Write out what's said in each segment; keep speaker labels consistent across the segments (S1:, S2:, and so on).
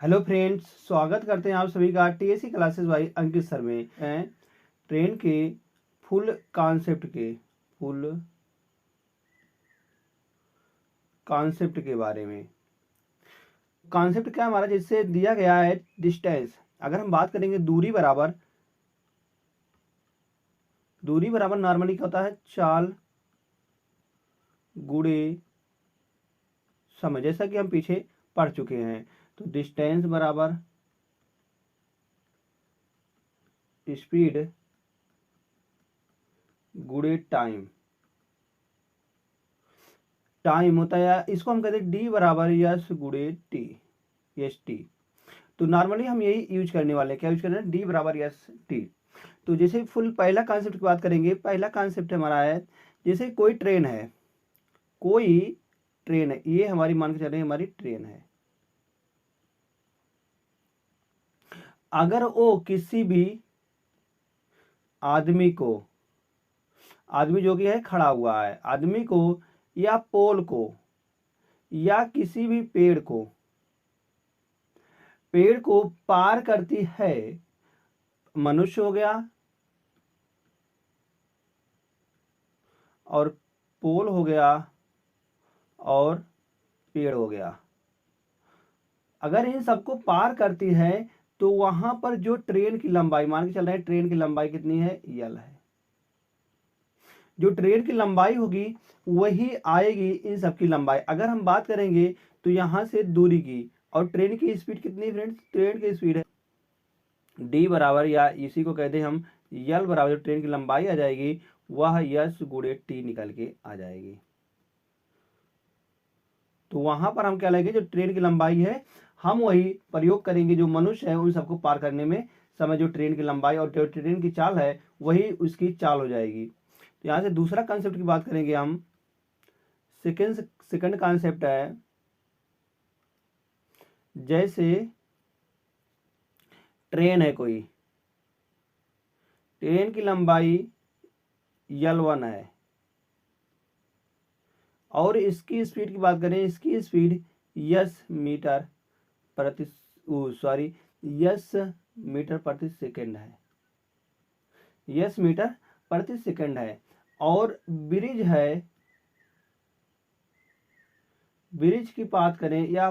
S1: Hello friends, स्वागत करते हैं आप सभी का TSC classes by Ankit sir में। ट्रेन के फुल कॉन्सेप्ट के बारे में। कॉन्सेप्ट क्या है हमारा, जिससे दिया गया है डिस्टेंस। अगर हम बात करेंगे दूरी बराबर नॉर्मली क्या होता है, चाल गुणे समय, जैसा कि हम पीछे पढ़ चुके हैं। तो डिस्टेंस बराबर स्पीड गुणे टाइम होता है, इसको हम कहते हैं डी बराबर यस गुणे टी, यस टी। तो नॉर्मली हम यही यूज करने वाले हैं, क्या यूज कर रहे हैं, डी बराबर यस टी। तो जैसे फुल पहला कॉन्सेप्ट की बात करेंगे, पहला कॉन्सेप्ट हमारा है, जैसे कोई ट्रेन है, ये हमारी मान के चल रही है, हमारी ट्रेन है। अगर वो किसी भी आदमी जो कि है खड़ा हुआ है, आदमी को या पोल को या किसी भी पेड़ को पार करती है, मनुष्य हो गया और पोल हो गया और पेड़ हो गया, अगर इन सबको पार करती है तो वहां पर जो ट्रेन की लंबाई, मान के चल रहे हैं ट्रेन की लंबाई कितनी है, यल है। जो ट्रेन की लंबाई होगी वही आएगी इन सब की लंबाई। अगर हम बात करेंगे तो यहां से दूरी की, और ट्रेन की स्पीड कितनी फ्रेंड्स, ट्रेन की स्पीड है डी बराबर, या इसी को कहते हैं हम यल बराबर, जो ट्रेन की लंबाई आ जाएगी वह यस गुणे टी निकल के आ जाएगी। तो वहां पर हम क्या लेंगे, जो ट्रेन की लंबाई है हम वही प्रयोग करेंगे, जो मनुष्य है उन सबको पार करने में समय, जो ट्रेन की लंबाई और जो ट्रेन की चाल है वही उसकी चाल हो जाएगी। तो यहाँ से दूसरा कॉन्सेप्ट की बात करेंगे हम। सेकंड कॉन्सेप्ट है, जैसे ट्रेन है, कोई ट्रेन की लंबाई यल1 है और इसकी स्पीड की बात करें, इसकी स्पीड यस मीटर प्रति सेकंड है, यस मीटर प्रति सेकंड है। और ब्रिज की बात करें या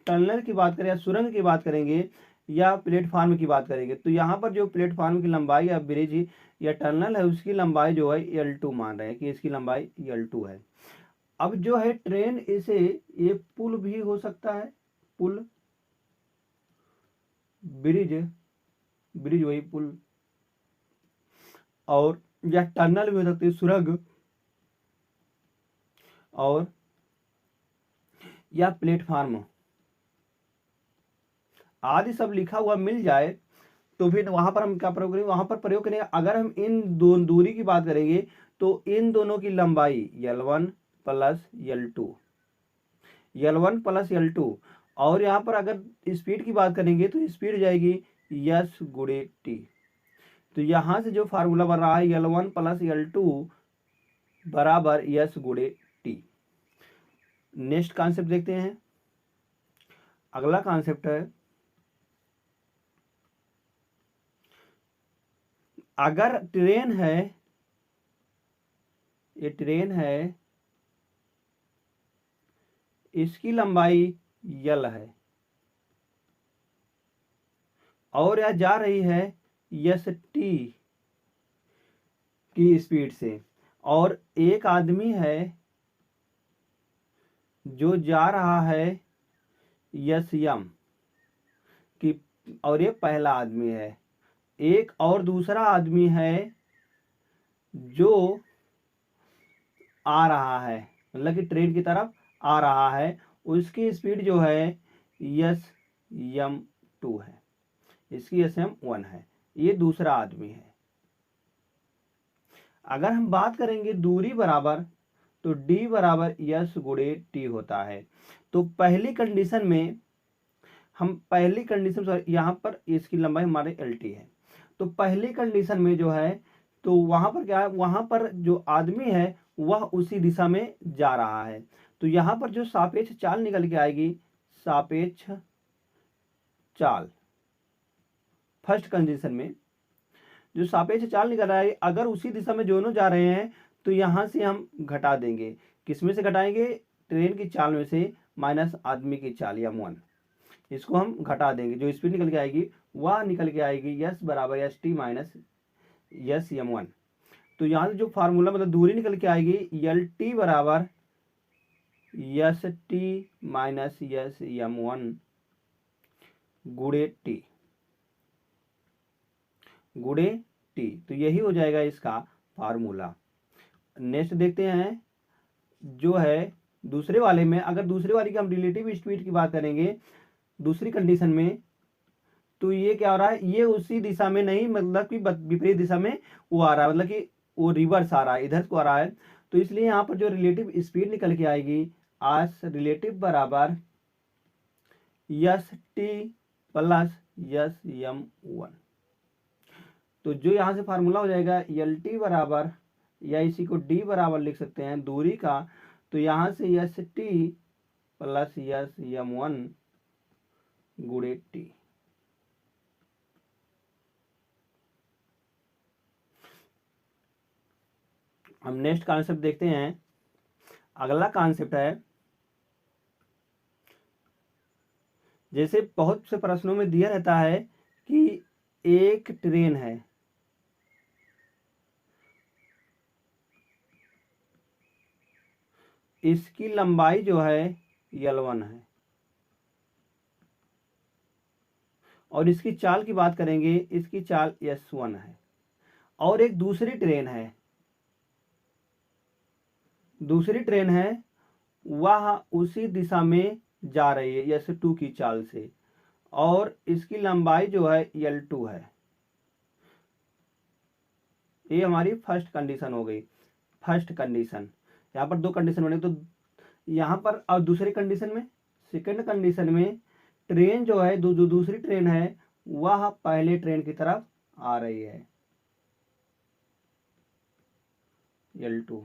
S1: टनल की बात करें या सुरंग की बात करेंगे या प्लेटफार्म की बात करेंगे, तो यहाँ पर जो प्लेटफार्म की लंबाई या ब्रिज या टनल है उसकी लंबाई जो है L2 मान रहे हैं कि इसकी लंबाई L2 है। अब जो है ट्रेन, इसे ये पुल भी हो सकता है, पुल ब्रिज वही पुल, और या टनल भी हो सकती है, सुरंग, और या प्लेटफार्म आदि सब लिखा हुआ मिल जाए तो फिर वहां पर हम क्या प्रयोग करेंगे, वहां पर प्रयोग करेंगे। अगर हम इन दो दूरी की बात करेंगे तो इन दोनों की लंबाई L1 प्लस L2, और यहाँ पर अगर स्पीड की बात करेंगे तो स्पीड जाएगी यस गुणे टी। तो यहां से जो फार्मूला बन रहा है L1 प्लस L2 बराबर यस गुणे टी। नेक्स्ट कॉन्सेप्ट देखते हैं। अगला कॉन्सेप्ट है, अगर ये ट्रेन है, इसकी लंबाई यल है और यह जा रही है यस टी की स्पीड से, और एक आदमी है जो जा रहा है यस यम की, और ये पहला आदमी है। एक और दूसरा आदमी है जो आ रहा है, मतलब कि ट्रेन की तरफ आ रहा है, उसकी स्पीड जो है यस यम 2 है, इसकी एस एम 1 है, ये दूसरा आदमी है। अगर हम बात करेंगे दूरी बराबर, तो डी बराबर यस गुणे टी होता है। तो पहली कंडीशन में यहाँ पर इसकी लंबाई हमारे एल टी है, तो पहली कंडीशन में जो है तो वहां पर क्या है, वहां पर जो आदमी है वह उसी दिशा में जा रहा है। तो यहाँ पर जो सापेक्ष चाल निकल के आएगी, सापेक्ष चाल, फर्स्ट कंडीशन में जो सापेक्ष चाल निकल रहा है, अगर उसी दिशा में दोनों जा रहे हैं तो यहाँ से हम घटा देंगे। किस में से घटाएंगे? ट्रेन की चाल में से माइनस आदमी की चाल m1, इसको हम घटा देंगे। जो स्पीड निकल के आएगी वह निकल के आएगी s बराबर S T minus yes m1। तो यहाँ से जो फार्मूला मतलब दूरी निकल के आएगी एल टी बराबर S T minus yes m1 गुणे टी गुणे टी। तो यही हो जाएगा इसका फार्मूला। नेक्स्ट देखते हैं जो है दूसरे वाले में। अगर दूसरे वाले की हम रिलेटिव स्पीड की बात करेंगे दूसरी कंडीशन में, तो ये क्या हो रहा है, ये उसी दिशा में नहीं, मतलब कि विपरीत दिशा में वो आ रहा है, मतलब कि वो रिवर्स आ रहा है, इधर को आ रहा है। तो इसलिए यहाँ पर जो रिलेटिव स्पीड निकल के आएगी आस रिलेटिव बराबर yes T plus yes m1। तो जो यहाँ से फार्मूला हो जाएगा एल टी बराबर, या इसी को डी बराबर लिख सकते हैं दूरी का, तो यहाँ से yes T plus yes m1 गुणे टी। हम नेक्स्ट कॉन्सेप्ट देखते हैं। अगला कॉन्सेप्ट है, जैसे बहुत से प्रश्नों में दिया रहता है कि एक ट्रेन है, इसकी लंबाई जो है L1 है, और इसकी चाल की बात करेंगे, इसकी चाल S1 है। और एक दूसरी ट्रेन है वह उसी दिशा में जा रही है S2 की चाल से, और इसकी लंबाई जो है L2 है। ये हमारी फर्स्ट कंडीशन हो गई। फर्स्ट कंडीशन, यहाँ पर दो कंडीशन बने, तो यहाँ पर और दूसरी कंडीशन में, सेकंड कंडीशन में ट्रेन जो है जो दूसरी ट्रेन है वह पहले ट्रेन की तरफ आ रही है L2,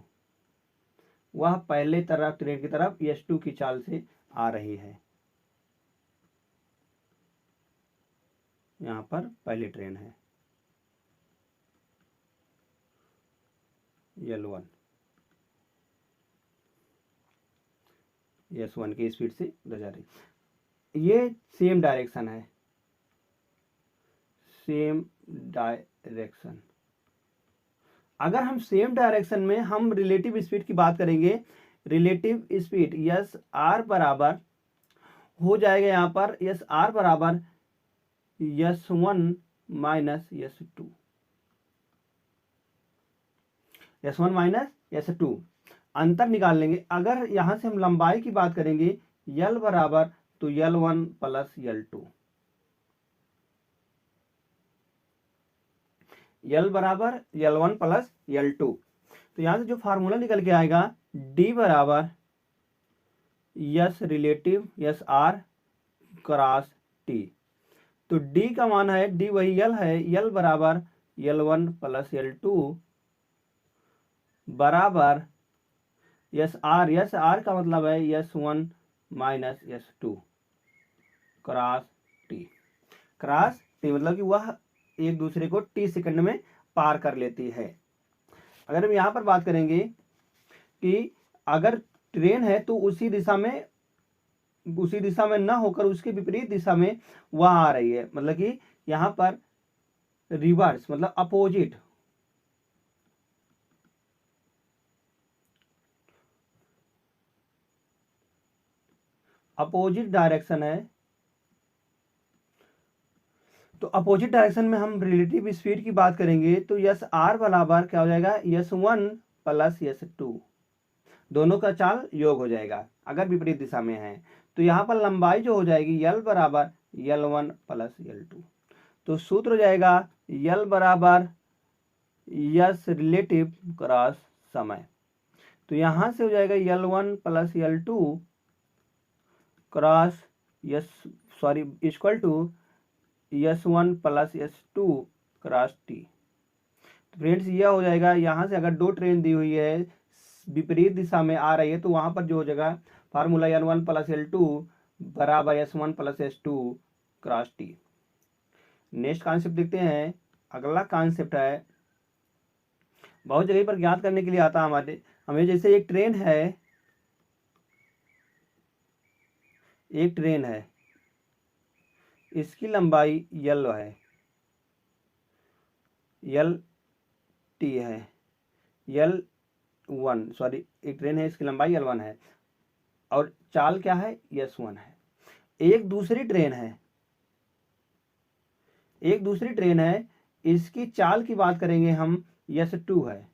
S1: वह पहले तरफ ट्रेन की तरफ S2 की चाल से आ रही है। यहाँ पर पहली ट्रेन है L1, S1 की स्पीड से उधर जा रही। ये सेम डायरेक्शन है, सेम डायरेक्शन। अगर हम सेम डायरेक्शन में हम रिलेटिव स्पीड की बात करेंगे, रिलेटिव स्पीड यस आर बराबर हो जाएगा, यहाँ पर यस आर बराबर S1 minus S2, S1 minus S2 अंतर निकाल लेंगे। अगर यहां से हम लंबाई की बात करेंगे L बराबर, तो L1 प्लस L2, L बराबर L1 प्लस L2। तो यहां से जो फार्मूला निकल के आएगा D बराबर S relative S R cross T. तो D का मान है, D वही L है, L बराबर L1 प्लस L2 बराबर यस आर का मतलब है S1 minus S2 cross T. Cross T मतलब कि वह एक दूसरे को टी सेकंड में पार कर लेती है। अगर हम यहाँ पर बात करेंगे कि अगर ट्रेन है तो उसी दिशा में ना होकर उसके विपरीत दिशा में वह आ रही है, मतलब कि यहाँ पर रिवर्स मतलब अपोजिट डायरेक्शन है। तो अपोजिट डायरेक्शन में हम रिलेटिव स्पीड की बात करेंगे, तो यस आर बराबर क्या हो जाएगा, S1 प्लस S2, दोनों का चाल योग हो जाएगा अगर विपरीत दिशा में है। तो यहाँ पर लंबाई जो हो जाएगी L बराबर L1 प्लस L2। तो सूत्र हो जाएगा L बराबर यस रिलेटिव क्रॉस समय। तो यहाँ से हो जाएगा L1 plus L2 cross equal to S1 plus S2 cross T. तो फ्रेंड्स यह हो जाएगा, यहाँ से अगर दो ट्रेन दी हुई है विपरीत दिशा में आ रही है, तो वहाँ पर जो हो जाएगा फार्मूला L1 प्लस L2 बराबर S1 plus S2 cross T. Next concept देखते हैं। अगला कॉन्सेप्ट है, बहुत जगह पर ज्ञात करने के लिए आता है हमें। जैसे एक ट्रेन है, इसकी लंबाई यल है, यल टी है, L1 सॉरी, एक ट्रेन है, इसकी लंबाई L1 है और चाल क्या है, S1 है। एक दूसरी ट्रेन है, इसकी चाल की बात करेंगे हम, S2 है।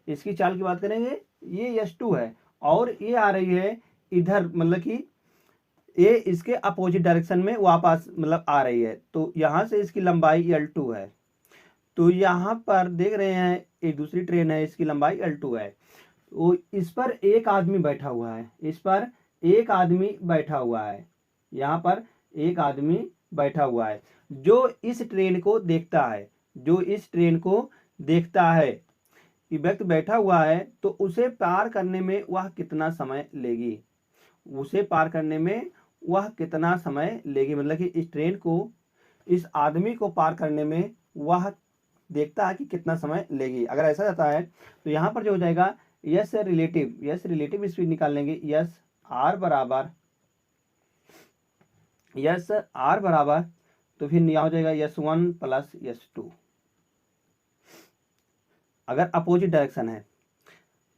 S1: इसकी चाल की बात करेंगे, ये S2 है और ये आ रही है इधर, मतलब कि ये इसके अपोजिट डायरेक्शन में वापस मतलब आ रही है, तो यहाँ से इसकी लंबाई L2 है। तो यहाँ पर देख रहे हैं एक दूसरी ट्रेन है, इसकी लंबाई L2 है। वो इस पर एक आदमी बैठा हुआ है, यहाँ पर एक आदमी बैठा हुआ है जो इस ट्रेन को देखता है कि व्यक्ति बैठा हुआ है, तो उसे पार करने में वह कितना समय लेगी, मतलब कि इस ट्रेन को, इस आदमी को पार करने में वह देखता है कि कितना समय लेगी। अगर ऐसा जाता है तो यहाँ पर जो हो जाएगा, यस रिलेटिव स्पीड निकाल लेंगे। यस आर बराबर तो फिर यहाँ हो जाएगा S1 प्लस S2। अगर अपोजिट डायरेक्शन है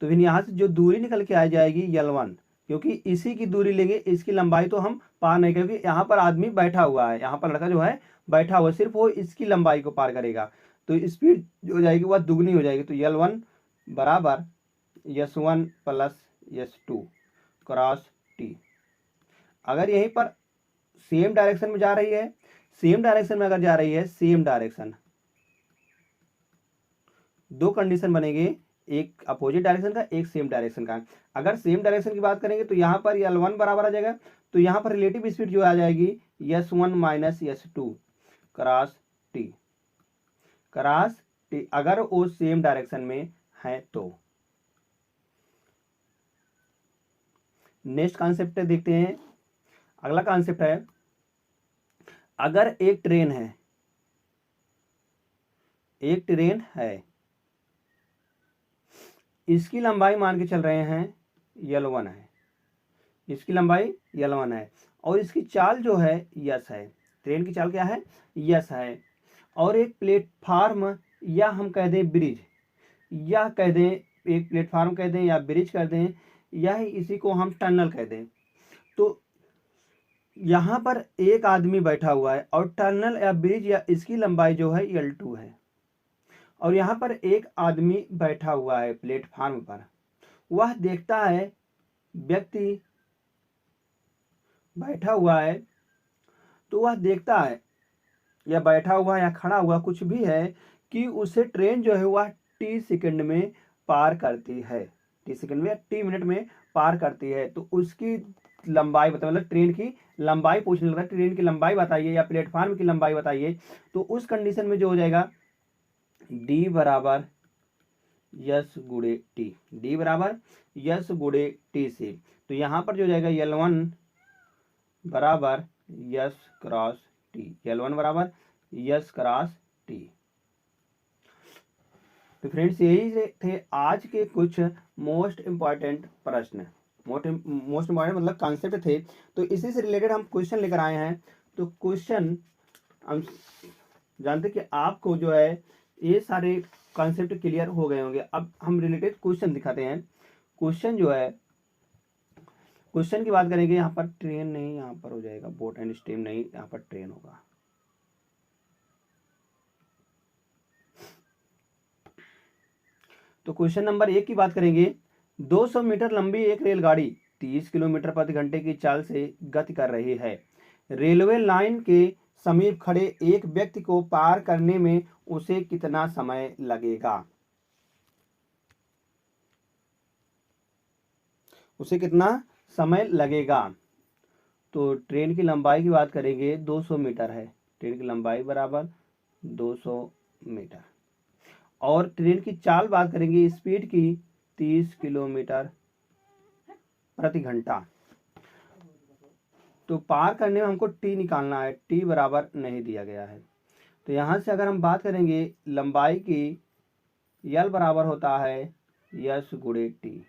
S1: तो फिर यहाँ से जो दूरी निकल के आ जाएगी L1, क्योंकि इसी की दूरी लेंगे, इसकी लंबाई तो हम पार नहीं, क्योंकि यहाँ पर आदमी बैठा हुआ है, यहाँ पर लड़का जो है बैठा हुआ है, सिर्फ वो इसकी लंबाई को पार करेगा, तो स्पीड जो हो जाएगी वह दुगनी हो जाएगी। तो L1 बराबर S1 plus S2 cross T. अगर यहीं पर सेम डायरेक्शन में जा रही है, सेम डायरेक्शन, दो कंडीशन बनेंगे, एक अपोजिट डायरेक्शन का, एक सेम डायरेक्शन का। अगर सेम डायरेक्शन की बात करेंगे तो यहाँ पर L1 बराबर आ जाएगा, तो यहाँ पर रिलेटिव स्पीड जो आ जाएगी S1 minus S2 cross T. अगर वो सेम डायरेक्शन में है तो। नेक्स्ट कॉन्सेप्ट देखते हैं। अगला कॉन्सेप्ट है, अगर एक ट्रेन है, इसकी लंबाई मान के चल रहे हैं L1 है, और इसकी चाल जो है यस है। ट्रेन की चाल क्या है, यस है। और एक प्लेटफार्म, या हम कह दें ब्रिज, या कह दें एक प्लेटफार्म कह दें, या ब्रिज कर दें, या इसी को हम टनल कह दें। तो यहाँ पर एक आदमी बैठा हुआ है और टनल या ब्रिज या इसकी लंबाई जो है L2 है, और यहाँ पर एक आदमी बैठा हुआ है प्लेटफार्म पर, वह देखता है व्यक्ति बैठा हुआ है, तो वह देखता है या बैठा हुआ या खड़ा हुआ कुछ भी है कि उसे ट्रेन जो है वह T सेकंड में पार करती है, T मिनट में पार करती है। तो उसकी लंबाई बताइए, मतलब ट्रेन की लंबाई पूछने लगा, ट्रेन की लंबाई बताइए या प्लेटफार्म की लंबाई बताइए। तो उस कंडीशन में जो हो जाएगा D बराबर यस गुड़े टी से। तो यहाँ पर जो हो जाएगा L1 बराबर यस क्रॉस टी। तो फ्रेंड्स, यही थे आज के कुछ मोस्ट इम्पॉर्टेंट प्रश्न, मोस्ट इम्पॉर्टेंट मतलब कॉन्सेप्ट थे। तो इसी से रिलेटेड हम क्वेश्चन लेकर आए हैं। तो क्वेश्चन हम जानते कि आपको जो है ये सारे कॉन्सेप्ट क्लियर हो गए होंगे। अब हम रिलेटेड क्वेश्चन दिखाते हैं। क्वेश्चन जो है, क्वेश्चन की बात करेंगे, यहाँ पर ट्रेन नहीं, यहाँ पर हो जाएगा बोट एंड स्टीम नहीं, यहाँ पर ट्रेन होगा। तो क्वेश्चन नंबर 1 की बात करेंगे। 200 मीटर लंबी एक रेलगाड़ी 30 किलोमीटर प्रति घंटे की चाल से गति कर रही है। रेलवे लाइन के समीप खड़े एक व्यक्ति को पार करने में उसे कितना समय लगेगा? तो ट्रेन की लंबाई की बात करेंगे, 200 मीटर है, ट्रेन की लंबाई बराबर 200 मीटर, और ट्रेन की चाल बात करेंगे, स्पीड की 30 किलोमीटर प्रति घंटा। तो पार करने में हमको टी निकालना है, टी बराबर नहीं दिया गया है। तो यहाँ से अगर हम बात करेंगे लंबाई की, यल बराबर होता है यस गुणे टी।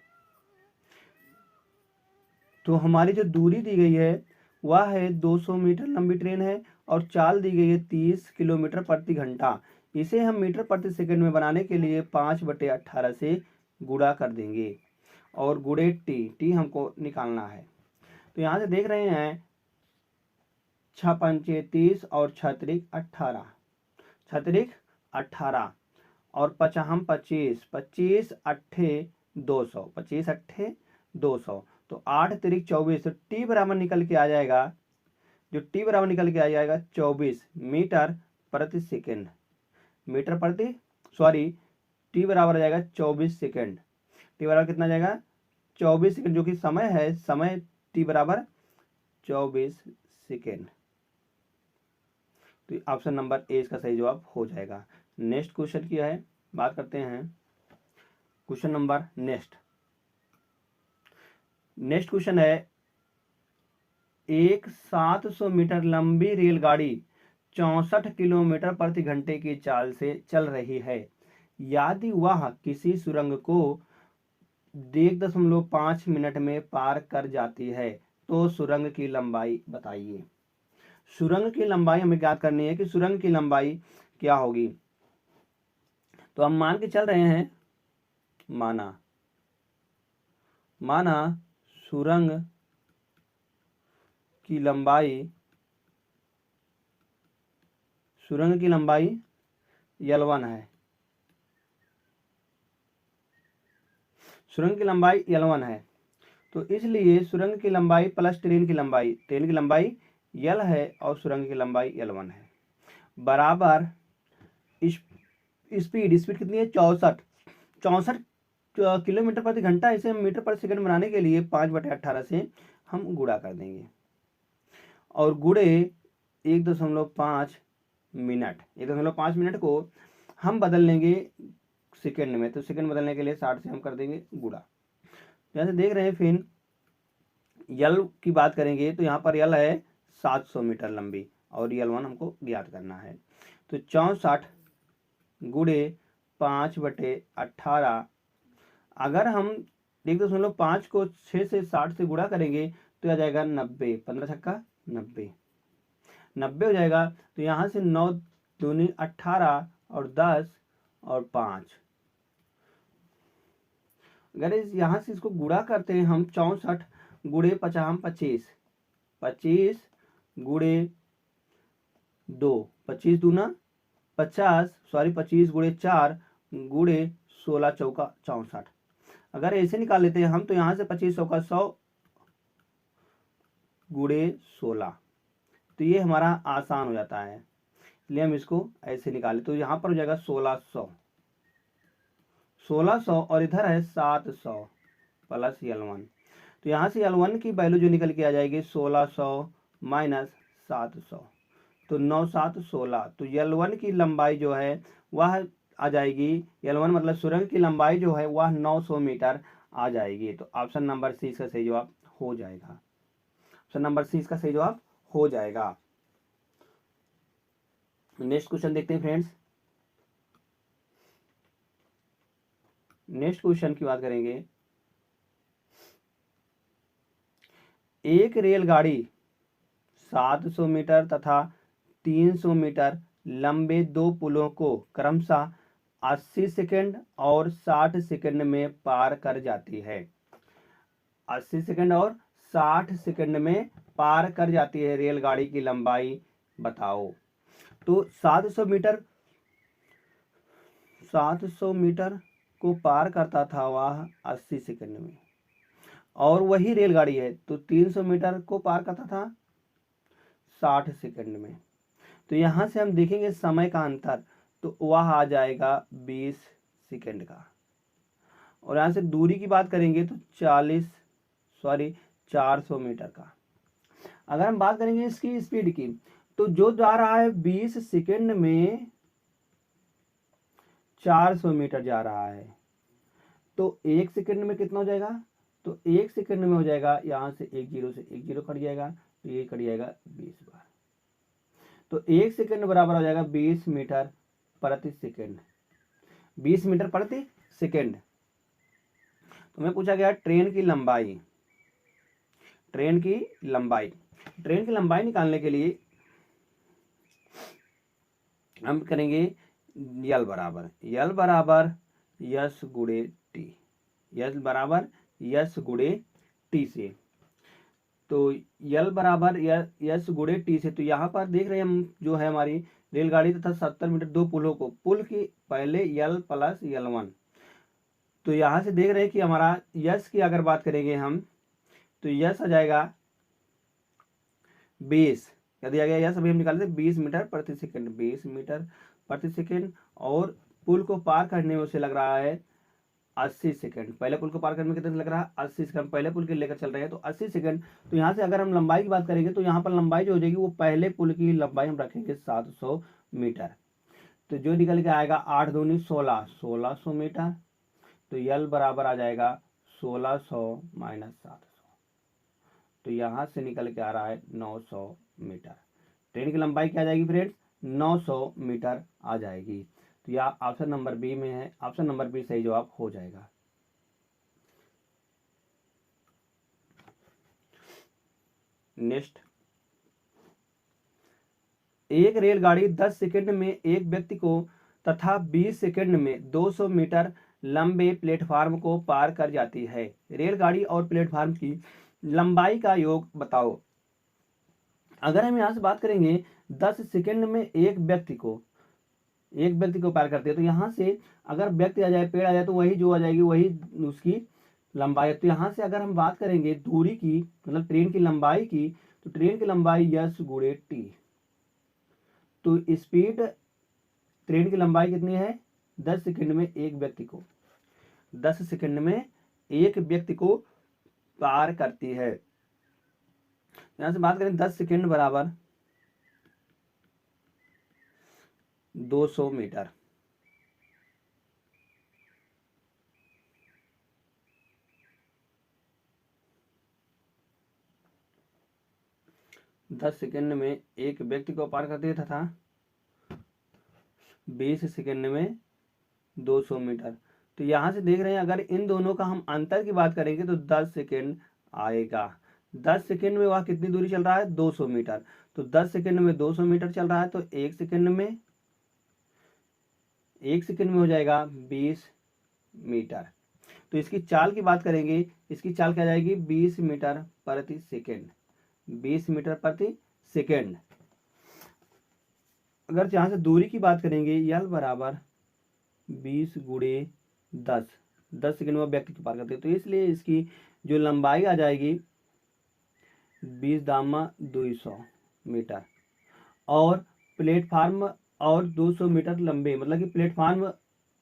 S1: तो हमारी जो दूरी दी गई है वह है 200 मीटर लंबी ट्रेन है और चाल दी गई है 30 किलोमीटर प्रति घंटा। इसे हम मीटर प्रति सेकंड में बनाने के लिए 5/18 से गुणा कर देंगे और गुणे टी हमको निकालना है। तो यहाँ से देख रहे हैं 6×5 30 और 6×3 18, 6×3 और 5×25 25 8 200, 25 8 200, तो 8×3 24। तो टी बराबर निकल के आ जाएगा, जो टी बराबर निकल के आ जाएगा 24 मीटर प्रति सेकेंड, टी बराबर आ जाएगा 24 सेकेंड। टी बराबर कितना जाएगा 24 सेकेंड, जो कि समय है, समय टी बराबर 24 सेकेंड। तो ऑप्शन नंबर ए इसका सही जवाब हो जाएगा। नेक्स्ट क्वेश्चन क्या है, बात करते हैं क्वेश्चन नंबर नेक्स्ट क्वेश्चन है, एक 700 मीटर लंबी रेलगाड़ी 64 किलोमीटर प्रति घंटे की चाल से चल रही है। यदि वह किसी सुरंग को 1.5 मिनट में पार कर जाती है तो सुरंग की लंबाई बताइए। सुरंग की लंबाई हमें ज्ञात करनी है कि सुरंग की लंबाई क्या होगी। तो हम मान के चल रहे हैं, माना सुरंग की लंबाई L1 है, सुरंग की लंबाई L1 है। तो इसलिए सुरंग की लंबाई प्लस ट्रेन की लंबाई L है और सुरंग की लंबाई L1 है, बराबर स्पीड कितनी है 64 किलोमीटर प्रति घंटा। इसे हम मीटर प्रति सेकंड बनाने के लिए 5/18 से हम गुणा कर देंगे और गुणे 1.5 मिनट, 1.5 मिनट को हम बदल लेंगे सेकंड में। तो सेकंड बदलने के लिए 60 से हम कर देंगे गुणा। जैसे देख रहे हैं, फिर यल की बात करेंगे तो यहाँ पर यल है 700 मीटर लंबी और L1 हमको ज्ञात करना है। तो 64 गुणे 5/18, अगर हम 1.5 को 6 से 60 से गुणा करेंगे तो आ जाएगा 90, 15 छक्का 90 हो जाएगा। तो यहाँ से 9 दूनी 18 और 10 और 5, अगर यहाँ से इसको गुणा करते हैं हम 64 गुणे 50 25 गुणे 2, 25 दूना 50, 25 गुणे 4 गुणे 16 चौका 64। अगर ऐसे निकाल लेते हैं हम तो यहाँ से 25 चौका 100 गुणे 16, तो ये हमारा आसान हो जाता है, इसलिए हम इसको ऐसे निकालें। तो यहाँ पर हो जाएगा 1600 और इधर है 700 प्लस L1। तो यहाँ से L1 की वैल्यू जो निकल के आ जाएगी 1600 माइनस 700, तो 9 7 16। तो L1 की लंबाई जो है वह आ जाएगी, L1 मतलब सुरंग की लंबाई जो है वह 900 मीटर आ जाएगी। तो ऑप्शन नंबर सी इसका सही जवाब हो जाएगा, ऑप्शन नंबर सी इसका सही जवाब हो जाएगा। नेक्स्ट क्वेश्चन देखते हैं फ्रेंड्स। नेक्स्ट क्वेश्चन की बात करेंगे, एक रेलगाड़ी 700 मीटर तथा 300 मीटर लंबे दो पुलों को क्रमशः 80 सेकंड और 60 सेकंड में पार कर जाती है। 80 सेकंड और 60 सेकंड में पार कर जाती है, रेलगाड़ी की लंबाई बताओ। तो 700 मीटर को पार करता था वह 80 सेकंड में, और वही रेलगाड़ी है तो 300 मीटर को पार करता था 60 सेकंड में। तो यहाँ से हम देखेंगे समय का अंतर, तो वह आ जाएगा 20 सेकंड का। और यहाँ से दूरी की बात करेंगे तो 400 मीटर का। अगर हम बात करेंगे इसकी स्पीड की, तो जो जा रहा है 20 सेकंड में 400 मीटर जा रहा है, तो 1 सेकंड में कितना हो जाएगा, तो 1 सेकंड में हो जाएगा, यहाँ से 1 0 से 1 0 कट जाएगा, तो ये कट जाएगा 20 बार। तो 1 सेकंड बराबर हो जाएगा 20 मीटर प्रति सेकंड, 20 मीटर प्रति सेकंड। तो मैं पूछा गया ट्रेन की लंबाई, ट्रेन की लंबाई, ट्रेन की लंबाई निकालने के लिए हम करेंगे यल बराबर यस गुणे टी, यल बराबर यस गुणे टी से। तो यल बराबर यस गुणे टी से, तो यहाँ पर देख रहे हैं हम जो है हमारी रेलगाड़ी तथा 70 मीटर दो पुलों को, पुल की पहले यल प्लस यल वन। तो यहाँ से देख रहे हैं कि हमारा यस की अगर बात करेंगे हम तो यस आ जाएगा 20, क्या दिया गया यस अभी हम निकालते 20 मीटर प्रति सेकंड, 20 मीटर प्रति सेकंड। और पुल को पार करने में उसे लग रहा है 80 सेकंड, पहले पुल को पार करने में कितना लग रहा है 80 सेकंड, पहले पुल के लेकर चल रहे हैं तो 80 सेकंड। तो यहाँ से अगर हम लंबाई की बात करेंगे तो यहाँ पर लंबाई जो हो जाएगी वो पहले पुल की लंबाई हम रखेंगे 700 मीटर। तो जो निकल के आएगा 8 दूनी 16, 1600 मीटर। तो यल बराबर आ जाएगा 1600 माइनस 700, तो यहाँ से निकल के आ रहा है 900 मीटर। ट्रेन की लंबाई क्या आ जाएगी फ्रेंड्स, 900 मीटर आ जाएगी। तो यह ऑप्शन नंबर बी में है, ऑप्शन नंबर बी सही जवाब हो जाएगा। नेक्स्ट, एक रेलगाड़ी 10 सेकंड में एक व्यक्ति को तथा 20 सेकंड में 200 मीटर लंबे प्लेटफार्म को पार कर जाती है। रेलगाड़ी और प्लेटफार्म की लंबाई का योग बताओ। अगर हम यहाँ से बात करेंगे 10 सेकंड में एक व्यक्ति को पार करते हैं, तो यहाँ से अगर व्यक्ति आ जाए, पेड़ आ जाए, तो वही जो आ जाएगी वही उसकी लंबाई। तो यहाँ से अगर हम बात करेंगे दूरी की, मतलब ट्रेन की लंबाई की, तो ट्रेन की लंबाई यस गुणे टी। तो स्पीड ट्रेन की लंबाई कितनी है, 10 सेकंड में एक व्यक्ति को, 10 सेकंड में एक व्यक्ति को पार करती है। यहां से बात करें 10 सेकंड बराबर 200 मीटर। दस सेकंड में एक व्यक्ति को पार करती है तथा 20 सेकंड में 200 मीटर। तो यहां से देख रहे हैं अगर इन दोनों का हम अंतर की बात करेंगे तो 10 सेकंड आएगा। 10 सेकंड में वह कितनी दूरी चल रहा है, 200 मीटर। तो 10 सेकंड में 200 मीटर चल रहा है, तो एक सेकंड में हो जाएगा 20 मीटर। तो इसकी चाल की बात करेंगे, इसकी चाल क्या जाएगी 20 मीटर प्रति सेकंड, 20 मीटर प्रति सेकंड। अगर यहाँ से दूरी की बात करेंगे यल बराबर 20 गुणे 10, 10 सेकंड में व्यक्ति को पार करते हैं, तो इसलिए इसकी जो लंबाई आ जाएगी 20 दामा 200 मीटर। और प्लेटफार्म और 200 मीटर लंबे, मतलब कि प्लेटफार्म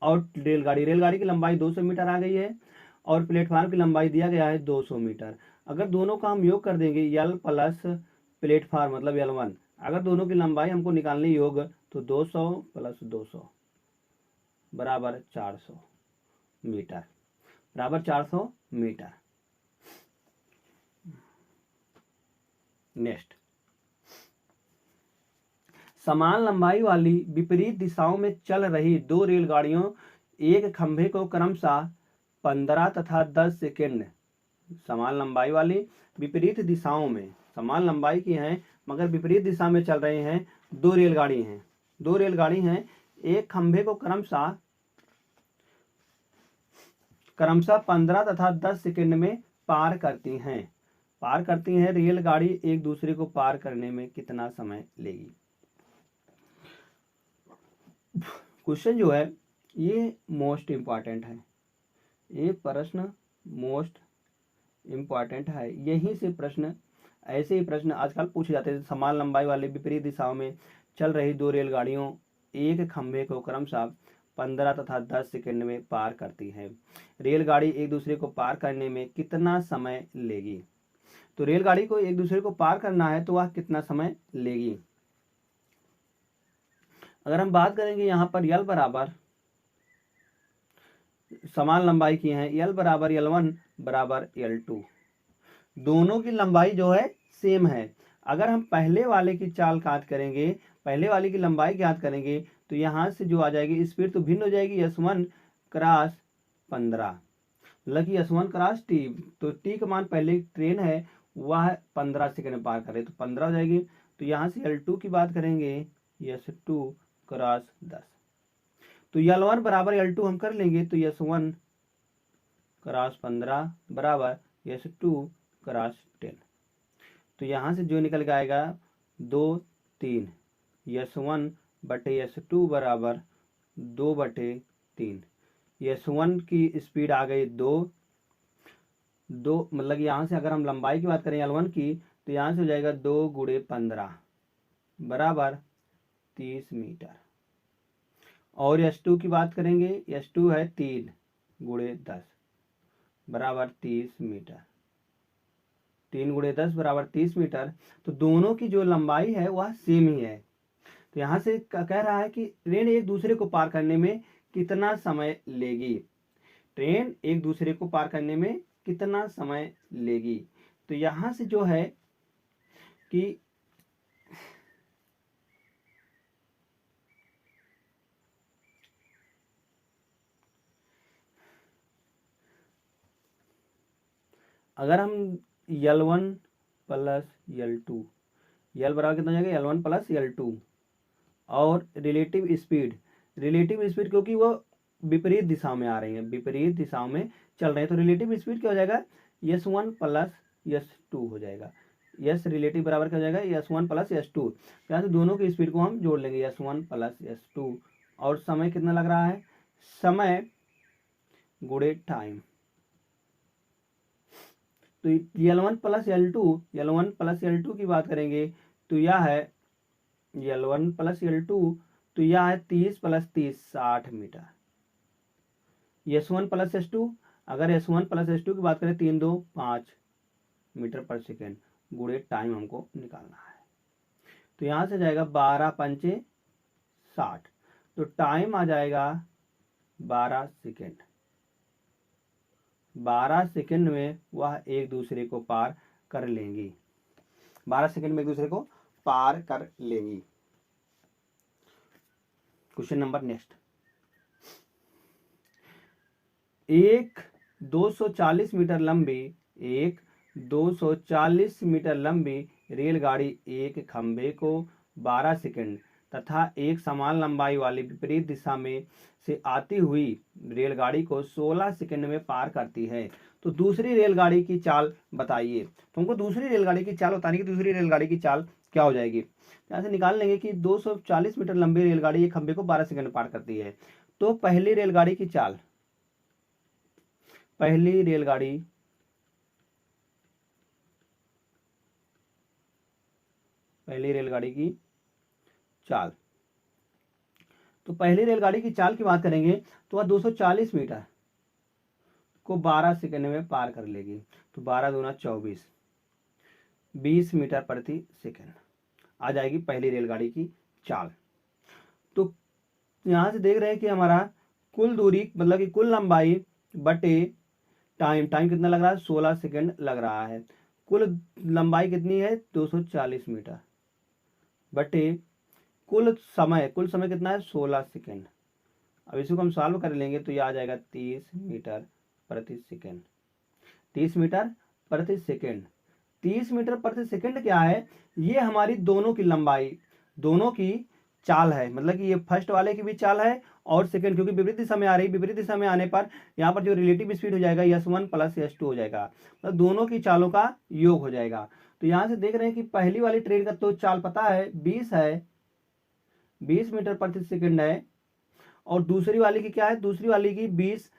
S1: और रेलगाड़ी की लंबाई 200 मीटर आ गई है और प्लेटफार्म की लंबाई दिया गया है 200 मीटर। अगर दोनों का हम योग कर देंगे यल प्लस प्लेटफार्म मतलब यल वन, अगर दोनों की लंबाई हमको निकालनी योग, तो 200 प्लस 200 बराबर 400 मीटर, बराबर 400 मीटर। नेक्स्ट, समान लंबाई वाली विपरीत दिशाओं में चल रही दो रेलगाड़ियों एक खंभे को क्रमशः 15 तथा 10 सेकंड, समान लंबाई वाली विपरीत दिशाओं में, समान लंबाई की हैं मगर विपरीत दिशा में चल रहे हैं, दो रेलगाड़ी हैं, एक खंभे को क्रमशः 15 तथा 10 सेकंड में पार करती हैं। रेलगाड़ी एक दूसरे को पार करने में कितना समय लेगी। क्वेश्चन जो है ये मोस्ट इम्पॉर्टेंट है, ये प्रश्न मोस्ट इम्पॉर्टेंट है। यहीं से प्रश्न, ऐसे ही प्रश्न आजकल पूछे जाते हैं। समान लंबाई वाले विपरीत दिशाओं में चल रही दो रेलगाड़ियों एक खंभे को क्रमशः 15 तथा 10 सेकंड में पार करती हैं। रेलगाड़ी एक दूसरे को पार करने में कितना समय लेगी। तो रेलगाड़ी को एक दूसरे को पार करना है तो वह कितना समय लेगी। अगर हम बात करेंगे यहाँ पर यल बराबर, समान लंबाई की हैं, यल बराबर यल वन बराबर यल टू, दोनों की लंबाई जो है सेम है। अगर हम पहले वाले की चाल ज्ञात करेंगे, पहले वाले की लंबाई ज्ञात करेंगे, तो यहाँ से जो आ जाएगी स्पीड तो भिन्न हो जाएगी, S1 क्रॉस 15, मतलब कि S1 क्रॉस टी। तो टी का मान पहले ट्रेन है वह 15 सेकंड में पार करे, तो 15 हो जाएगी। तो यहाँ से L2 की बात करेंगे, S2 क्रॉस 10, तो L1 बराबर L2 हम कर लेंगे, तो S1 क्रॉस 15 बराबर S2 क्रॉस 10। तो यहाँ से जो निकल के आएगा 2 3, S1 बटे S2 बराबर 2 बटे 3। S1 की स्पीड आ गई 2, मतलब यहाँ से अगर हम लंबाई की बात करें L1 की, तो यहाँ से हो जाएगा 2 गुणे 15 बराबर 30 मीटर। और S2 की बात करेंगे, S2 है 3 गुणे 10 बराबर 30 मीटर, 3 गुणे 10 बराबर 30 मीटर। तो दोनों की जो लंबाई है वह सेम ही है। तो यहाँ से कह रहा है कि ट्रेन एक दूसरे को पार करने में कितना समय लेगी, ट्रेन एक दूसरे को पार करने में कितना समय लेगी। तो यहाँ से जो है कि अगर हम L1 प्लस L2, L बराबर कितना हो जाएगा L1 प्लस L2, और रिलेटिव स्पीड, क्योंकि वो विपरीत दिशा में आ रही है, विपरीत दिशा में चल रहे हैं, तो रिलेटिव स्पीड क्या हो जाएगा S1 प्लस S2 हो जाएगा। S रिलेटिव बराबर क्या हो जाएगा S1 प्लस S2। यहाँ से दोनों की स्पीड को हम जोड़ लेंगे S1 प्लस S2, और समय कितना लग रहा है, समय गुणे टाइम। तो L1 प्लस L2 की बात करेंगे, तो यह है L1 प्लस L2, तो यह है 30 plus 30 60 metre. S1 plus S2, अगर S1 प्लस S2 की बात करें 3 2 5 मीटर पर सेकेंड गुणे टाइम हमको निकालना है। तो यहाँ से जाएगा 12 पंचे 60, तो टाइम आ जाएगा 12 सेकेंड। 12 सेकेंड में वह एक दूसरे को पार कर लेंगी, 12 सेकेंड में एक दूसरे को पार कर लेंगी। क्वेश्चन नंबर नेक्स्ट, एक 240 मीटर लंबी रेलगाड़ी एक खंभे को 12 सेकंड तथा एक समान लंबाई वाली विपरीत दिशा में से आती हुई रेलगाड़ी को 16 सेकंड में पार करती है। तो दूसरी रेलगाड़ी की चाल बताइए। तुमको दूसरी रेलगाड़ी की चाल बताने की, दूसरी रेलगाड़ी की चाल क्या हो जाएगी। यहाँ से निकाल लेंगे कि 240 मीटर लंबी रेलगाड़ी एक खंभे को 12 सेकंड में पार करती है। तो पहली रेलगाड़ी की चाल, पहली रेलगाड़ी की चाल, तो पहली रेलगाड़ी की चाल की बात करेंगे तो वह 240 मीटर को 12 सेकंड में पार कर लेगी। तो 12 दूना 24, 20 मीटर प्रति सेकंड आ जाएगी पहली रेलगाड़ी की चाल। तो यहां से देख रहे हैं कि हमारा कुल दूरी, मतलब कि कुल लंबाई बटे टाइम कितना लग रहा है 16 सेकंड लग रहा है। कुल लंबाई कितनी है 240 मीटर बटे कुल समय कितना है 16 सेकंड। अब इसको हम सॉल्व कर लेंगे तो ये आ जाएगा 30 मीटर प्रति सेकंड। 30 मीटर प्रति सेकंड, 30 मीटर प्रति सेकंड क्या है, ये हमारी दोनों की लंबाई, दोनों की चाल है। मतलब कि ये फर्स्ट वाले की भी चाल है और सेकंड, क्योंकि विपरीत दिशा में आ रही, विपरीत दिशा में आने पर यहाँ पर जो रिलेटिव स्पीड हो जाएगा S1 प्लस S2 हो जाएगा, तो दोनों की चालों का योग हो जाएगा। तो यहाँ से देख रहे हैं कि पहली वाली ट्रेन का तो चाल पता है 20 है, 20 मीटर प्रति सेकंड है, और दूसरी वाली की क्या है, दूसरी वाली की 20,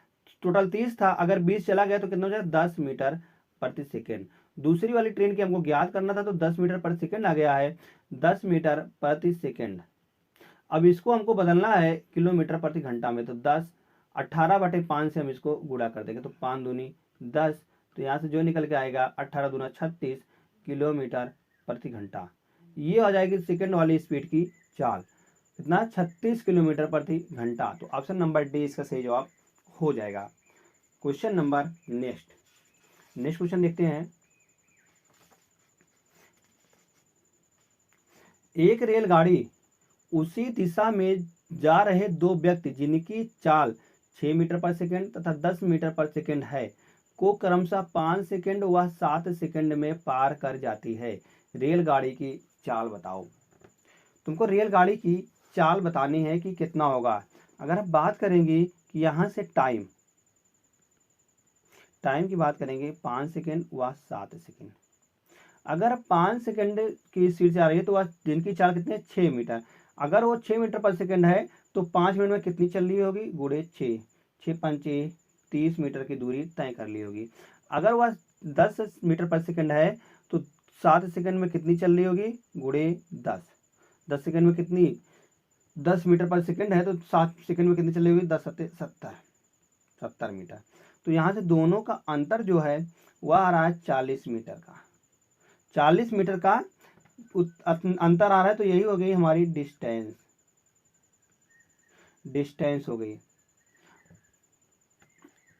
S1: टोटल 30 था, अगर 20 चला गया तो कितना हो जाए 10 मीटर प्रति सेकंड। दूसरी वाली ट्रेन की हमको ज्ञात करना था, तो 10 मीटर प्रति सेकंड आ गया है, 10 मीटर प्रति सेकंड। अब इसको हमको बदलना है किलोमीटर प्रति घंटा में, तो 10 18/5 से हम इसको गुणा कर देंगे, तो 5 दूनी 10, तो यहाँ से जो निकल के आएगा 18 दूना 36 किलोमीटर प्रति घंटा। ये हो जाएगी सेकंड वाली स्पीड की चाल, कितना 36 किलोमीटर प्रति घंटा। तो ऑप्शन नंबर डी इसका सही जवाब हो जाएगा। क्वेश्चन नंबर नेक्स्ट क्वेश्चन देखते हैं। एक रेलगाड़ी उसी दिशा में जा रहे दो व्यक्ति जिनकी चाल 6 मीटर पर सेकंड तथा 10 मीटर पर सेकंड है को क्रमशः 5 सेकंड व 7 सेकंड में पार कर जाती है। रेलगाड़ी की चाल बताओ। तुमको रेलगाड़ी की चाल बतानी है कि कितना होगा। अगर हम बात करेंगे कि यहाँ से टाइम की बात करेंगे 5 सेकंड व 7 सेकंड। अगर 5 सेकंड की स्पीड से आ रही है तो वह जिनकी चाल कितनी है 6 मीटर। अगर वो 6 मीटर पर सेकंड है तो 5 मिनट में कितनी चल रही होगी गुणे 6, 6 पंचे 30 मीटर की दूरी तय कर ली होगी। अगर वह 10 मीटर पर सेकंड है तो 7 सेकंड में कितनी चल रही होगी गुणे 10 सेकंड में कितनी 10 मीटर पर सेकंड है तो 7 सेकंड में कितनी चल रही होगी 10 सत्ते 70 मीटर। तो यहाँ से दोनों का अंतर जो है वह आ रहा है 40 मीटर का। 40 मीटर का अंतर आ रहा है तो यही हो गई हमारी डिस्टेंस हो गई।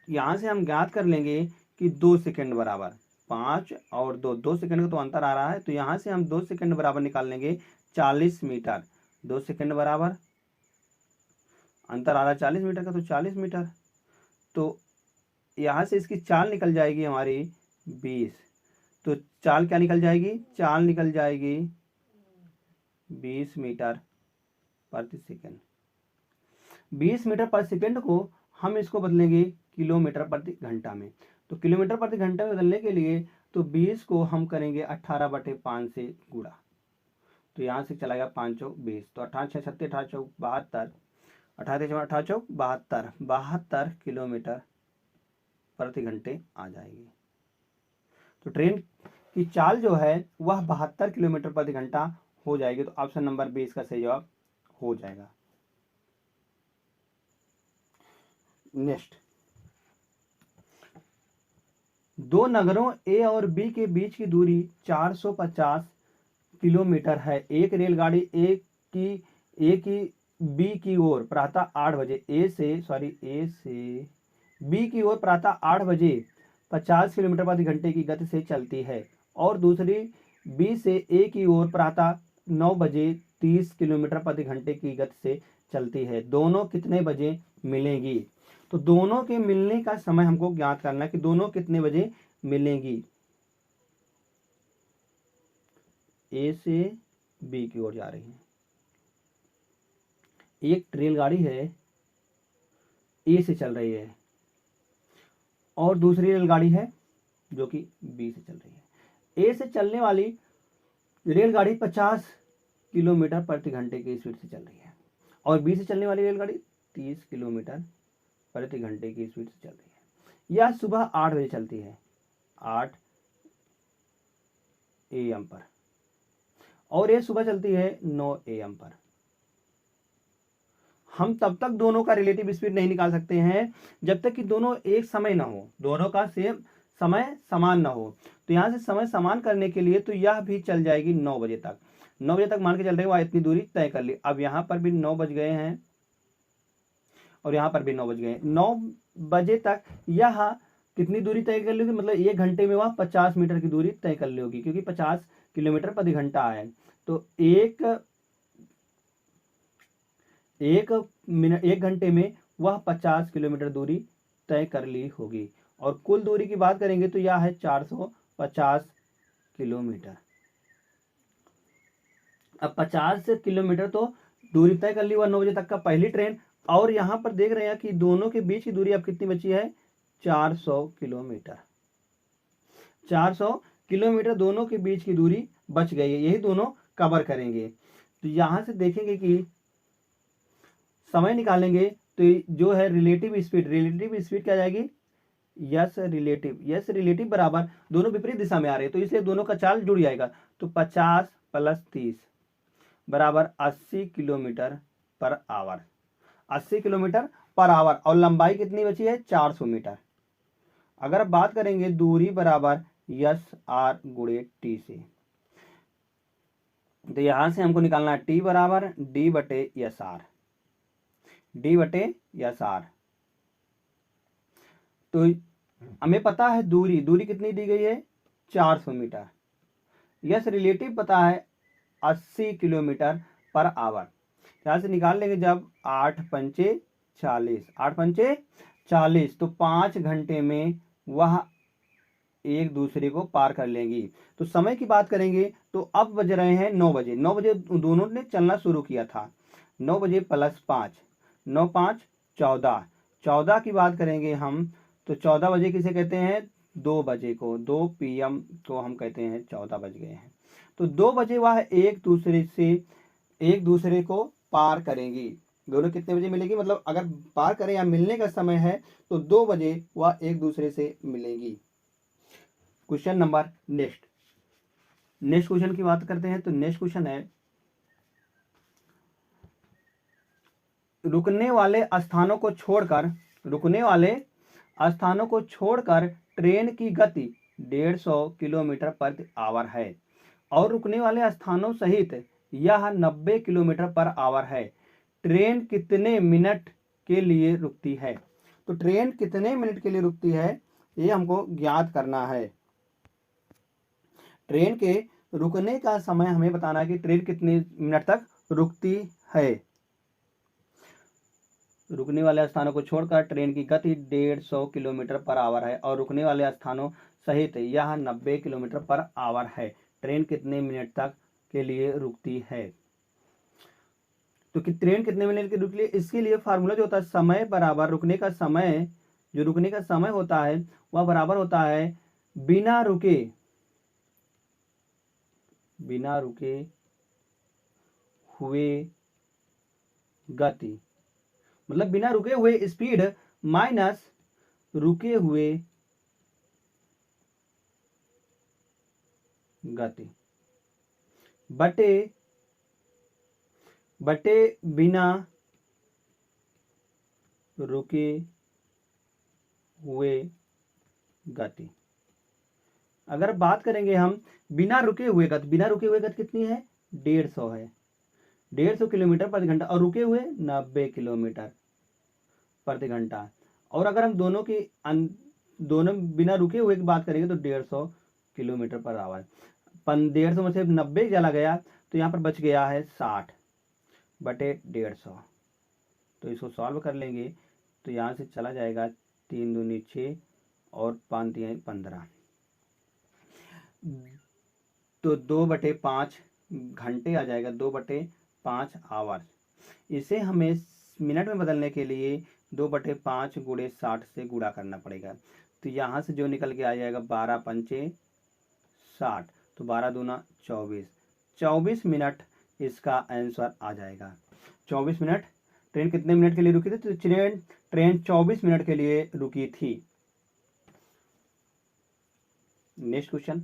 S1: यहां से हम ज्ञात कर लेंगे कि 2 सेकंड बराबर 5 और 2 सेकंड का तो अंतर आ रहा है तो यहां से हम 2 सेकंड बराबर निकाल लेंगे 40 मीटर। 2 सेकंड बराबर अंतर आ रहा है 40 मीटर का तो 40 मीटर। तो यहां से इसकी चाल निकल जाएगी हमारी 20। तो चाल क्या निकल जाएगी? चाल निकल जाएगी 20 मीटर प्रति सेकंड। 20 मीटर पर सेकंड को हम इसको बदलेंगे किलोमीटर प्रति घंटा में। तो किलोमीटर प्रति घंटा में बदलने के लिए तो 20 को हम करेंगे 18/5 से गुणा। तो यहाँ से चला गया 5 चौक 20। तो 18 6 36 18 चौक 72, 18 चौक 72 किलोमीटर प्रति घंटे आ जाएगी। तो ट्रेन की चाल जो है वह 72 किलोमीटर प्रति घंटा हो जाएगी। तो ऑप्शन नंबर 20 का सही जवाब हो जाएगा। नेक्स्ट, दो नगरों ए और बी के बीच की दूरी 450 किलोमीटर है। एक रेलगाड़ी ए की बी की ओर प्रातः 8 बजे ए से बी की ओर प्रातः 8 बजे 50 किलोमीटर प्रति घंटे की गति से चलती है और दूसरी बी से ए की ओर प्रातः 9 बजे 30 किलोमीटर प्रति घंटे की गति से चलती है। दोनों कितने बजे मिलेंगी? तो दोनों के मिलने का समय हमको ज्ञात करना है कि दोनों कितने बजे मिलेंगी। ए से बी की ओर जा रही है। एक रेलगाड़ी है ए से चल रही है और दूसरी रेलगाड़ी है जो कि बी से चल रही है। ए से चलने वाली रेलगाड़ी 50 किलोमीटर प्रति घंटे की स्पीड से चल रही है और बी से चलने वाली रेलगाड़ी 30 किलोमीटर प्रति घंटे की स्पीड से चल रही है। यह सुबह 8 बजे चलती है, 8 AM पर, और ये सुबह चलती है 9 AM पर। हम तब तक दोनों का रिलेटिव स्पीड नहीं निकाल सकते हैं जब तक कि दोनों एक समय ना हो, दोनों का सेम समय समान ना हो। तो यहां से समय समान करने के लिए तो यह भी चल जाएगी 9 बजे तक। 9 बजे तक मान के चल रहे हैं, वह इतनी दूरी तय कर ली। अब यहाँ पर भी 9 बज गए हैं और यहाँ पर भी 9 बज गए। 9 बजे तक यह कितनी दूरी तय कर लोगी? मतलब 1 घंटे में वह 50 मीटर की दूरी तय कर लोगी क्योंकि 50 किलोमीटर प्रति घंटा है। तो एक घंटे में वह 50 किलोमीटर दूरी तय कर ली होगी। और कुल दूरी की बात करेंगे तो यह है 450 किलोमीटर। अब 50 किलोमीटर तो दूरी तय कर ली वह 9 बजे तक का पहली ट्रेन। और यहां पर देख रहे हैं कि दोनों के बीच की दूरी अब कितनी बची है? 400 किलोमीटर। 400 किलोमीटर दोनों के बीच की दूरी बच गई है, यही दोनों कवर करेंगे। तो यहां से देखेंगे कि समय निकालेंगे तो जो है रिलेटिव स्पीड क्या जाएगी? यस रिलेटिव बराबर दोनों विपरीत दिशा में आ रहे हैं तो इसलिए दोनों का चाल जुड़ जाएगा। तो 50 + 30 बराबर 80 kilometre per hour. 80 kilometre per hour. और लंबाई कितनी बची है? 400 मीटर। अगर अब बात करेंगे दूरी बराबर SR × T से, तो यहां से हमको निकालना है T बराबर D/SR। D/SR। तो हमें पता है दूरी कितनी दी गई है? 400 मीटर। यस रिलेटिव पता है 80 किलोमीटर पर आवर। यहाँ से निकाल लेंगे जब 8 पंचे 40, 8 पंचे 40, तो 5 घंटे में वह एक दूसरे को पार कर लेंगी। तो समय की बात करेंगे तो अब बज रहे हैं 9 बजे। 9 बजे दोनों ने चलना शुरू किया था। 9 बजे प्लस 5, 9 5 14। 14 की बात करेंगे हम तो 14 बजे किसे कहते हैं? 2 बजे को, 2 PM को हम कहते हैं 14 बज गए हैं। तो 2 बजे वह एक दूसरे को पार करेंगी। दोनों कितने बजे मिलेगी, मतलब अगर पार करें या मिलने का समय है तो 2 बजे वह एक दूसरे से मिलेंगी। क्वेश्चन नंबर नेक्स्ट क्वेश्चन की बात करते हैं। तो नेक्स्ट क्वेश्चन है, रुकने वाले स्थानों को छोड़कर ट्रेन की गति 150 किलोमीटर पर आवर है और रुकने वाले स्थानों सहित यह 90 किलोमीटर पर आवर है। ट्रेन कितने मिनट के लिए रुकती है? तो ट्रेन कितने मिनट के लिए रुकती है ये हमको ज्ञात करना है। ट्रेन के रुकने का समय हमें बताना है कि ट्रेन कितने मिनट तक रुकती है। रुकने वाले स्थानों को छोड़कर ट्रेन की गति 150 किलोमीटर पर आवर है और रुकने वाले स्थानों सहित यह 90 किलोमीटर पर आवर है। ट्रेन कितने मिनट तक के लिए रुकती है? तो कि ट्रेन कितने मिनट के रुकती है, इसके लिए फार्मूला जो होता है समय बराबर रुकने का समय, जो रुकने का समय होता है वह बराबर होता है बिना रुके हुए गति, मतलब बिना रुके हुए स्पीड माइनस रुके हुए गति बटे बिना रुके हुए गति। अगर बात करेंगे हम बिना रुके हुए गति कितनी है? 150 है, 150 किलोमीटर प्रति घंटा, और रुके हुए 90 किलोमीटर प्रति घंटा। और अगर हम दोनों बिना रुके हुए की बात करेंगे तो 150 किलोमीटर पर आवर। 150 में से 90 चला गया तो यहाँ पर बच गया है 60 बटे 150। तो इसको सॉल्व कर लेंगे तो यहाँ से चला जाएगा 3 दूनी 6 और 5 3 15, तो 2/5 घंटे आ जाएगा, 2/5 आवर्स। इसे हमें मिनट में बदलने के लिए 2/5 गुणे 60 से गुणा करना पड़ेगा। तो यहाँ से जो निकल के आ जाएगा 12 पंचे 60, तो 12 दूना 24, 24 मिनट इसका आंसर आ जाएगा। 24 मिनट। ट्रेन कितने मिनट के लिए रुकी थी? तो ट्रेन 24 मिनट के लिए रुकी थी। नेक्स्ट क्वेश्चन,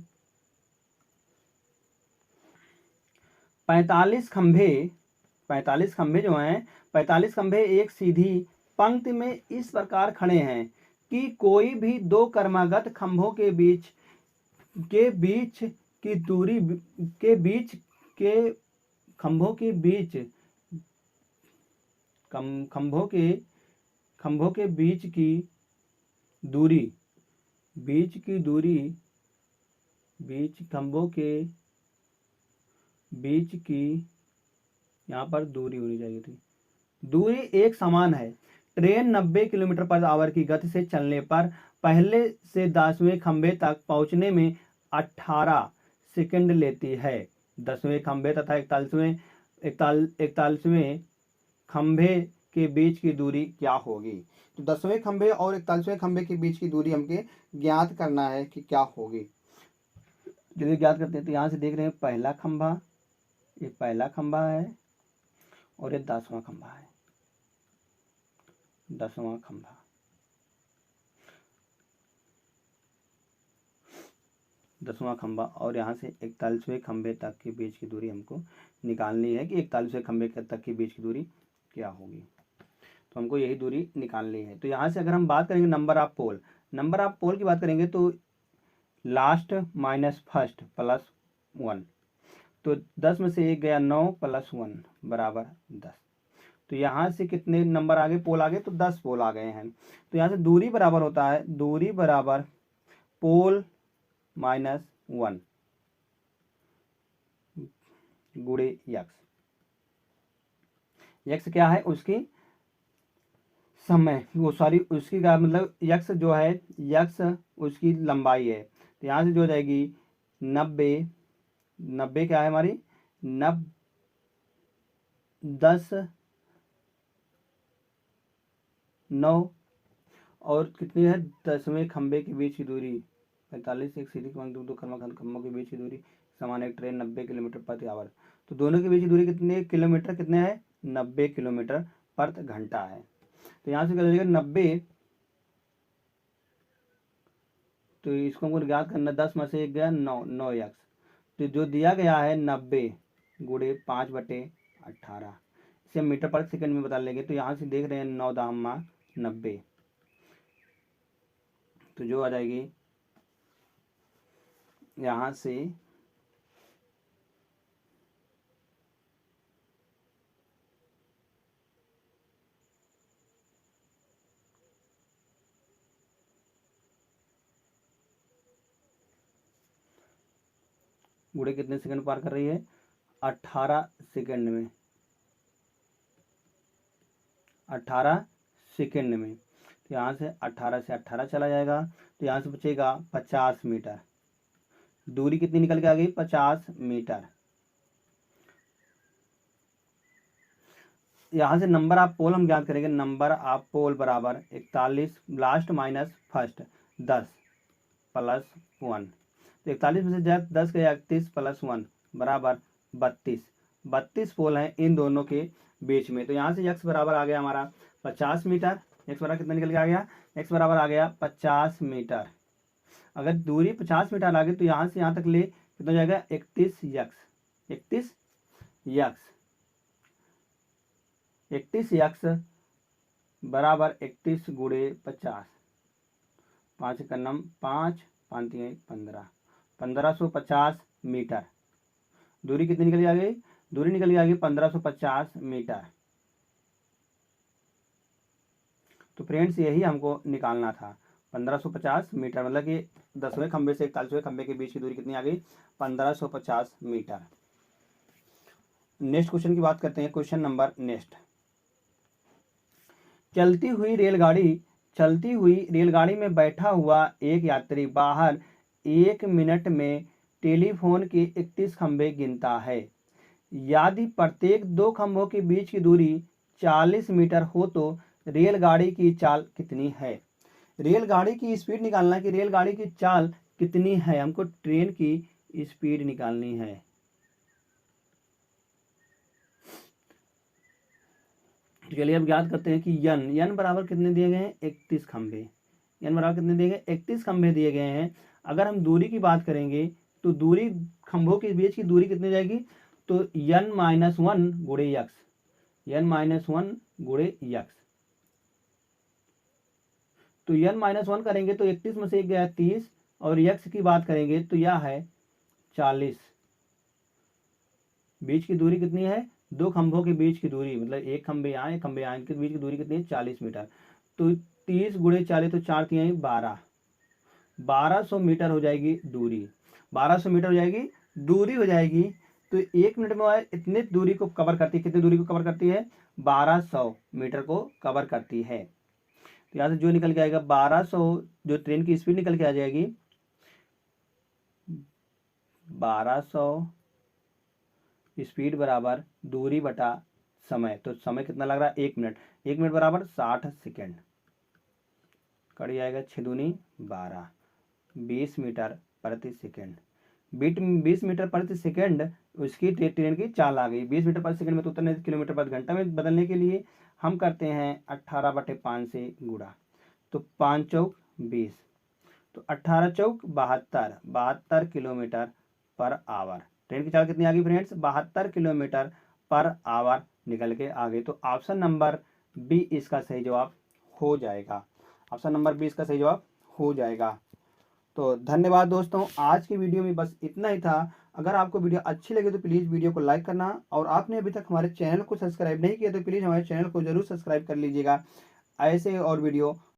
S1: 45 खंभे जो हैं, 45 खंभे एक सीधी पंक्ति में इस प्रकार खड़े हैं कि कोई भी दो क्रमागत खंभों के बीच की दूरी खंभों के बीच की यहाँ पर दूरी होनी चाहिए थी, दूरी एक समान है। ट्रेन 90 किलोमीटर पर आवर की गति से चलने पर पहले से 10वें खंभे तक पहुंचने में 18 सेकंड लेती है। 10वें खंभे तथा 41वें खंभे के बीच की दूरी क्या होगी? तो 10वें खंभे और 41वें खंभे के बीच की दूरी हमके ज्ञात करना है कि क्या होगी। जल्दी ज्ञात करते हैं। तो यहाँ से देख रहे हैं पहला खंभा, ये पहला खंभा है और ये 10वां खंभा है, 10वां खंभा। 10वां खंभा और यहाँ से 41वें खंभे तक के बीच की दूरी हमको निकालनी है कि 41वें खंभे तक की बीच की दूरी क्या होगी। तो हमको यही दूरी निकालनी है। तो यहाँ से अगर हम बात करेंगे नंबर ऑफ पोल की बात करेंगे तो लास्ट माइनस फर्स्ट प्लस 1, तो 10 में से 1 गया 9 प्लस 1 बराबर 10। तो यहाँ से कितने नंबर आगे, पोल आगे? तो 10 पोल आ गए हैं। तो यहाँ से दूरी बराबर होता है, दूरी बराबर पोल माइनस 1, गुणे यक्स। यक्स क्या है, उसकी समय, वो सॉरी उसकी क्या मतलब यक्स जो है, यक्स उसकी लंबाई है। तो यहाँ से जो हो जाएगी 90, 90 क्या है हमारी 10 9 और कितनी है 10वें खंबे के बीच की दूरी 45, एक सीधी दो खंभों के बीच की दूरी समान, एक ट्रेन 90 किलोमीटर प्रति आवर। तो दोनों के बीच की दूरी कितने किलोमीटर, कितने है 90 किलोमीटर प्रति घंटा है। तो यहाँ से क्या हो जाएगा 90, तो इसको हमको ज्ञात करना, 10 में से एक गया 9, 9 यक्स। तो जो दिया गया है 90 गुणे 5/18, इसे हम मीटर पर सेकंड में बता लेंगे। तो यहाँ से देख रहे हैं 9 दामा 90, तो जो आ जाएगी यहाँ से गुड़े कितने सेकंड पार कर रही है 18 सेकंड में, 18 सेकंड में। तो यहाँ से 18 से 18 चला जाएगा, तो यहाँ से बचेगा 50 मीटर। दूरी कितनी निकल के आ गई 50 मीटर। यहाँ से नंबर ऑफ पोल हम ज्ञात करेंगे, नंबर ऑफ पोल बराबर 41 लास्ट माइनस फर्स्ट 10 प्लस 1। तो 41 में से जब 10 गया 31 प्लस 1 बराबर 32, 32 पोल हैं इन दोनों के बीच में। तो यहाँ से x बराबर आ गया हमारा 50 मीटर। x बराबर कितना निकल के आ गया, x बराबर आ गया 50 मीटर। अगर दूरी 50 मीटर आ गई तो यहाँ से यहाँ तक ले कितना हो जाएगा 31 यक्स, 31 यक्स, 31 यक्स बराबर 31 गुणे 50, 5 का नम 5 5 15, 1550 मीटर। दूरी कितनी निकल आ गई, दूरी निकल आ गई 1550 मीटर। तो फ्रेंड्स यही हमको निकालना था 1550 मीटर, मतलब कि 10वें खंबे से 41वें खंबे के बीच की दूरी कितनी आ गई 1550 मीटर। नेक्स्ट क्वेश्चन की बात करते हैं, क्वेश्चन नंबर नेक्स्ट। चलती हुई रेलगाड़ी में बैठा हुआ एक यात्री बाहर 1 मिनट में टेलीफोन के 31 खंबे गिनता है। यदि प्रत्येक 2 खंभों के बीच की दूरी 40 मीटर हो तो रेलगाड़ी की चाल कितनी है। रेलगाड़ी की स्पीड निकालना है कि रेलगाड़ी की चाल कितनी है, हमको ट्रेन की स्पीड निकालनी है। चलिए अब याद करते हैं कि यन बराबर कितने दिए गए हैं 31 खंबे, यन बराबर कितने दिए गए 31 खंबे दिए गए हैं। अगर हम दूरी की बात करेंगे तो दूरी खंभों के बीच की दूरी कितनी जाएगी, तो n-1 गुणे यक्स, n-1 गुणे यक्स। तो n-1 करेंगे तो 31 में से एक गया 30 और यक्स की बात करेंगे तो यह है 40। बीच की दूरी कितनी है, 2 खंभों के बीच की दूरी, मतलब एक खंबे यहाँ एक खंबे यहाँ, इनके बीच की दूरी कितनी है 40 मीटर। तो 30 गुणे 40 तो 4 3 12, 1200 मीटर हो जाएगी दूरी, 1200 मीटर हो जाएगी दूरी हो जाएगी। तो 1 मिनट में इतने दूरी को कवर करती है, कितनी दूरी को कवर करती है 1200 मीटर को कवर करती है। तो यहाँ से जो निकल के आएगा 1200, जो ट्रेन की स्पीड निकल के आ जाएगी 1200 स्पीड बराबर दूरी बटा समय। तो समय कितना लग रहा है 1 मिनट, 1 मिनट बराबर 60 सेकेंड, कड़ी आएगा 6 दूनी 12, 20 मीटर प्रति सेकेंड। 20 मीटर प्रति सेकेंड उसकी ट्रेन की चाल आ गई। 20 मीटर प्रति सेकेंड में तो उतने किलोमीटर प्रति घंटा में बदलने के लिए हम करते हैं 18/5 से गुणा, तो 5 चौक 20, तो 18 चौक 72, 72 किलोमीटर पर आवर। ट्रेन की चाल कितनी आ गई फ्रेंड्स 72 किलोमीटर पर आवर निकल के आ गई। तो ऑप्शन नंबर बी इसका सही जवाब हो जाएगा, ऑप्शन नंबर बी इसका सही जवाब हो जाएगा। तो धन्यवाद दोस्तों, आज की वीडियो में बस इतना ही था। अगर आपको वीडियो अच्छी लगे तो प्लीज़ वीडियो को लाइक करना, और आपने अभी तक हमारे चैनल को सब्सक्राइब नहीं किया तो प्लीज़ हमारे चैनल को जरूर सब्सक्राइब कर लीजिएगा। ऐसे और वीडियो